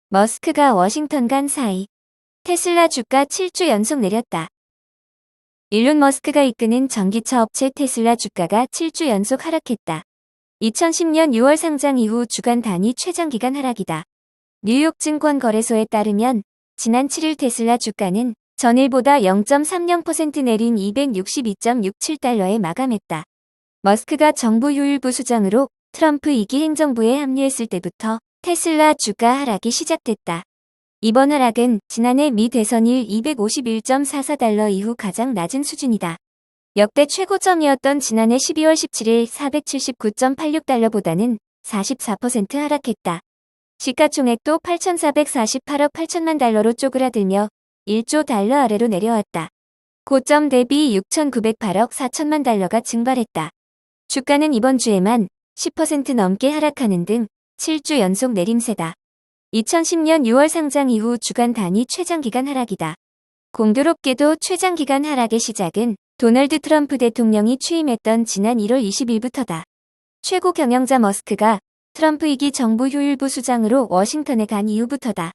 머스크가 워싱턴 간 사이 테슬라 주가 7주 연속 내렸다. 일론 머스크가 이끄는 전기차 업체 테슬라 주가가 7주 연속 하락했다. 2010년 6월 상장 이후 주간 단위 최장기간 하락이다. 뉴욕 증권거래소에 따르면 지난 7일 테슬라 주가는 전일보다 0.30% 내린 262.67달러에 마감했다. 머스크가 정부 효율부 수장으로 트럼프 2기 행정부에 합류했을 때부터 테슬라 주가 하락이 시작됐다. 이번 하락은 지난해 미 대선일 251.44달러 이후 가장 낮은 수준이다. 역대 최고점이었던 지난해 12월 17일 479.86달러보다는 44% 하락했다. 시가총액도 8,448억 8천만 달러로 쪼그라들며 1조 달러 아래로 내려왔다. 고점 대비 6,908억 4천만 달러가 증발했다. 주가는 이번 주에만 10% 넘게 하락하는 등 7주 연속 내림세다. 2010년 6월 상장 이후 주간 단위 최장기간 하락이다. 공교롭게도 최장기간 하락의 시작은 도널드 트럼프 대통령이 취임했던 지난 1월 20일부터다. 최고 경영자 머스크가 트럼프 2기 정부 효율부 수장으로 워싱턴에 간 이후부터다.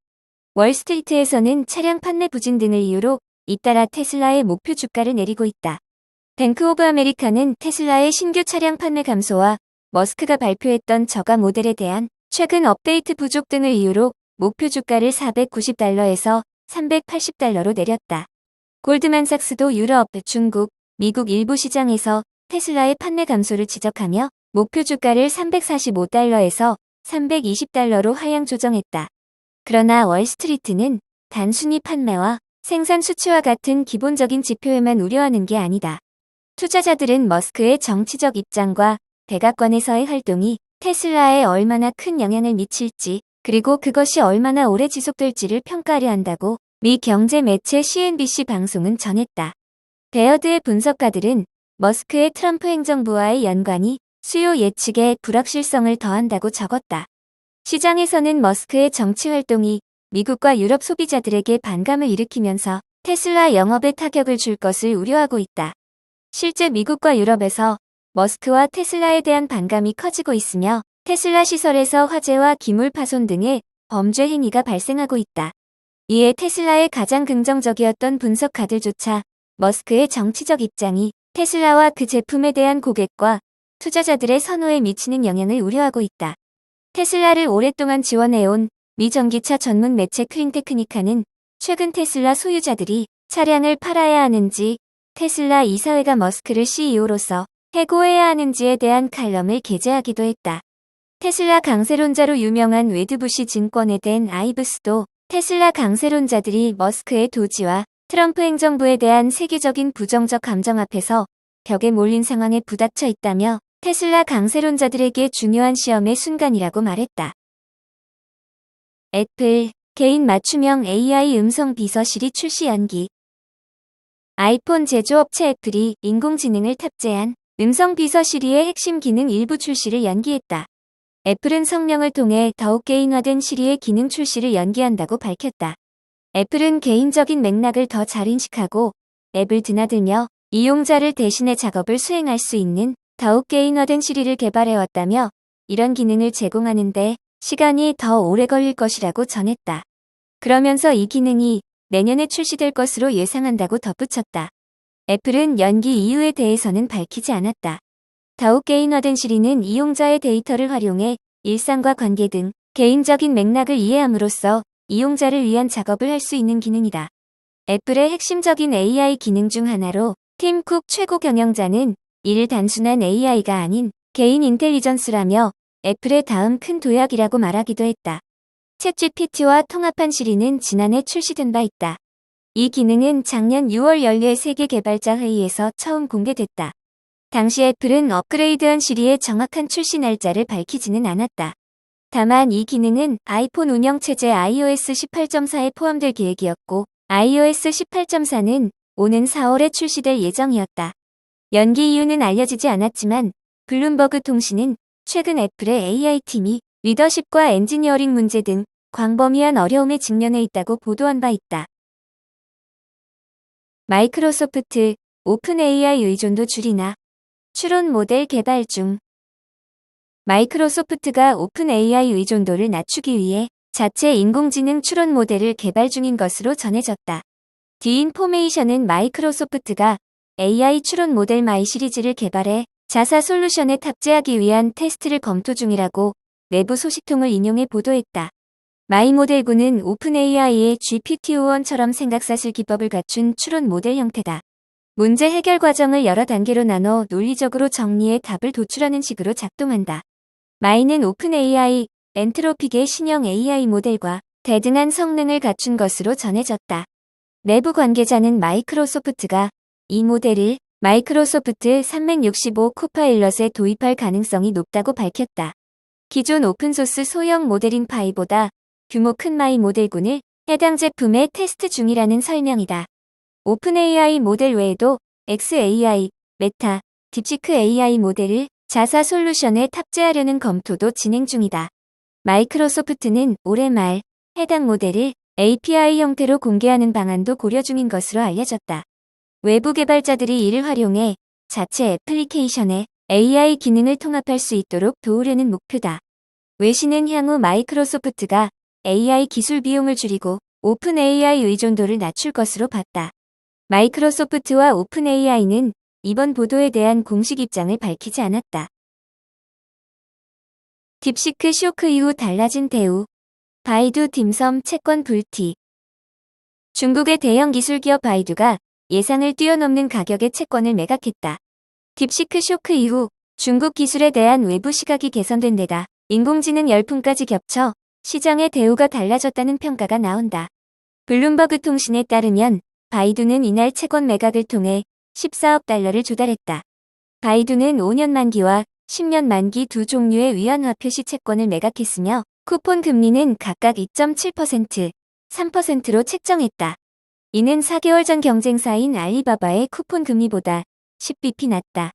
월스트리트에서는 차량 판매 부진 등을 이유로 잇따라 테슬라의 목표 주가를 내리고 있다. 뱅크 오브 아메리카는 테슬라의 신규 차량 판매 감소와 머스크가 발표했던 저가 모델에 대한 최근 업데이트 부족 등을 이유로 목표 주가를 490달러에서 380달러로 내렸다. 골드만삭스도 유럽, 중국, 미국 일부 시장에서 테슬라의 판매 감소를 지적하며 목표 주가를 345달러에서 320달러로 하향 조정했다. 그러나 월스트리트는 단순히 판매와 생산 수치와 같은 기본적인 지표에만 우려하는 게 아니다. 투자자들은 머스크의 정치적 입장과 백악관에서의 활동이 테슬라에 얼마나 큰 영향을 미칠지, 그리고 그것이 얼마나 오래 지속될지를 평가하려 한다고 미 경제 매체 CNBC 방송은 전했다. 베어드의 분석가들은 머스크의 트럼프 행정부와의 연관이 수요 예측에 불확실성을 더한다고 적었다. 시장에서는 머스크의 정치 활동이 미국과 유럽 소비자들에게 반감을 일으키면서 테슬라 영업에 타격을 줄 것을 우려하고 있다. 실제 미국과 유럽에서 머스크와 테슬라에 대한 반감이 커지고 있으며 테슬라 시설에서 화재와 기물 파손 등의 범죄 행위가 발생하고 있다. 이에 테슬라의 가장 긍정적이었던 분석가들조차 머스크의 정치적 입장이 테슬라와 그 제품에 대한 고객과 투자자들의 선호에 미치는 영향을 우려하고 있다. 테슬라를 오랫동안 지원해온 미 전기차 전문 매체 클린테크니카는 최근 테슬라 소유자들이 차량을 팔아야 하는지, 테슬라 이사회가 머스크를 CEO로서 해고해야 하는지에 대한 칼럼을 게재하기도 했다. 테슬라 강세론자로 유명한 웨드부시 증권에 댄 아이브스도 테슬라 강세론자들이 머스크의 도지와 트럼프 행정부에 대한 세계적인 부정적 감정 앞에서 벽에 몰린 상황에 부닥쳐 있다며 테슬라 강세론자들에게 중요한 시험의 순간이라고 말했다. 애플, 개인 맞춤형 AI 음성 비서실이 출시 연기. 아이폰 제조업체 애플이 인공지능을 탑재한 음성 비서시리의 핵심 기능 일부 출시를 연기했다. 애플은 성명을 통해 더욱 개인화된 시리의 기능 출시를 연기한다고 밝혔다. 애플은 개인적인 맥락을 더 잘 인식하고 앱을 드나들며 이용자를 대신해 작업을 수행할 수 있는 더욱 개인화된 시리를 개발해왔다며 이런 기능을 제공하는데 시간이 더 오래 걸릴 것이라고 전했다. 그러면서 이 기능이 내년에 출시될 것으로 예상한다고 덧붙였다. 애플은 연기 이유에 대해서는 밝히지 않았다. 더욱 개인화된 시리는 이용자의 데이터를 활용해 일상과 관계 등 개인적인 맥락을 이해함으로써 이용자를 위한 작업을 할 수 있는 기능이다. 애플의 핵심적인 AI 기능 중 하나로 팀 쿡 최고 경영자는 이를 단순한 AI가 아닌 개인 인텔리전스라며 애플의 다음 큰 도약이라고 말하기도 했다. 챗GPT와 통합한 시리는 지난해 출시된 바 있다. 이 기능은 작년 6월 연례 세계 개발자 회의에서 처음 공개됐다. 당시 애플은 업그레이드한 시리의 정확한 출시 날짜를 밝히지는 않았다. 다만 이 기능은 아이폰 운영체제 iOS 18.4에 포함될 계획이었고 iOS 18.4는 오는 4월에 출시될 예정이었다. 연기 이유는 알려지지 않았지만 블룸버그 통신은 최근 애플의 AI팀이 리더십과 엔지니어링 문제 등 광범위한 어려움에 직면해 있다고 보도한 바 있다. 마이크로소프트, 오픈 AI 의존도 줄이나 추론 모델 개발 중. 마이크로소프트가 오픈 AI 의존도를 낮추기 위해 자체 인공지능 추론 모델을 개발 중인 것으로 전해졌다. 디인포메이션은 마이크로소프트가 AI 추론 모델 마이 시리즈를 개발해 자사 솔루션에 탑재하기 위한 테스트를 검토 중이라고 내부 소식통을 인용해 보도했다. 마이 모델9는 오픈 AI의 GPT-5처럼 생각사슬 기법을 갖춘 추론 모델 형태다. 문제 해결 과정을 여러 단계로 나눠 논리적으로 정리해 답을 도출하는 식으로 작동한다. 마이는 오픈 AI, 엔트로픽의 신형 AI 모델과 대등한 성능을 갖춘 것으로 전해졌다. 내부 관계자는 마이크로소프트가 이 모델을 마이크로소프트 365 코파일럿에 도입할 가능성이 높다고 밝혔다. 기존 오픈소스 소형 모델인 파이보다 규모 큰 마이 모델9을 해당 제품에 테스트 중이라는 설명이다. 오픈 AI 모델 외에도 xAI, 메타, 딥시크 AI 모델을 자사 솔루션에 탑재하려는 검토도 진행 중이다. 마이크로소프트는 올해 말 해당 모델을 API 형태로 공개하는 방안도 고려 중인 것으로 알려졌다. 외부 개발자들이 이를 활용해 자체 애플리케이션에 AI 기능을 통합할 수 있도록 도우려는 목표다. 외신은 향후 마이크로소프트가 AI 기술 비용을 줄이고 오픈 AI 의존도를 낮출 것으로 봤다. 마이크로소프트와 오픈 AI는 이번 보도에 대한 공식 입장을 밝히지 않았다. 딥시크 쇼크 이후 달라진 대우. 바이두 딤섬 채권 불티. 중국의 대형 기술기업 바이두가 예상을 뛰어넘는 가격의 채권을 매각했다. 딥시크 쇼크 이후 중국 기술에 대한 외부 시각이 개선된 데다 인공지능 열풍까지 겹쳐 시장의 대우가 달라졌다는 평가가 나온다. 블룸버그 통신에 따르면 바이두는 이날 채권 매각을 통해 14억 달러를 조달했다. 바이두는 5년 만기와 10년 만기 두 종류의 위안화표시 채권을 매각했으며 쿠폰 금리는 각각 2.7%, 3%로 책정했다. 이는 4개월 전 경쟁사인 알리바바의 쿠폰 금리보다 10bp 낮다.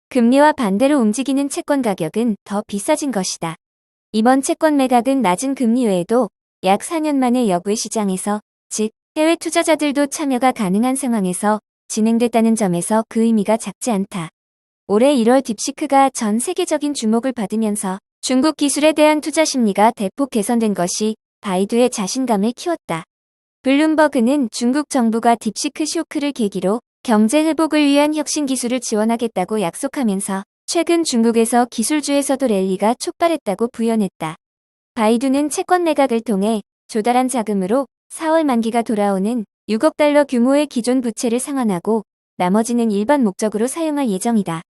금리와 반대로 움직이는 채권 가격은 더 비싸진 것이다. 이번 채권 매각은 낮은 금리 외에도 약 4년 만에 역외 시장에서, 즉 해외 투자자들도 참여가 가능한 상황에서 진행됐다는 점에서 그 의미가 작지 않다. 올해 1월 딥시크가 전 세계적인 주목을 받으면서 중국 기술에 대한 투자 심리가 대폭 개선된 것이 바이두의 자신감을 키웠다. 블룸버그는 중국 정부가 딥시크 쇼크를 계기로 경제 회복을 위한 혁신 기술을 지원하겠다고 약속하면서 최근 중국에서 기술주에서도 랠리가 촉발했다고 부연했다. 바이두는 채권 매각을 통해 조달한 자금으로 4월 만기가 돌아오는 6억 달러 규모의 기존 부채를 상환하고 나머지는 일반 목적으로 사용할 예정이다.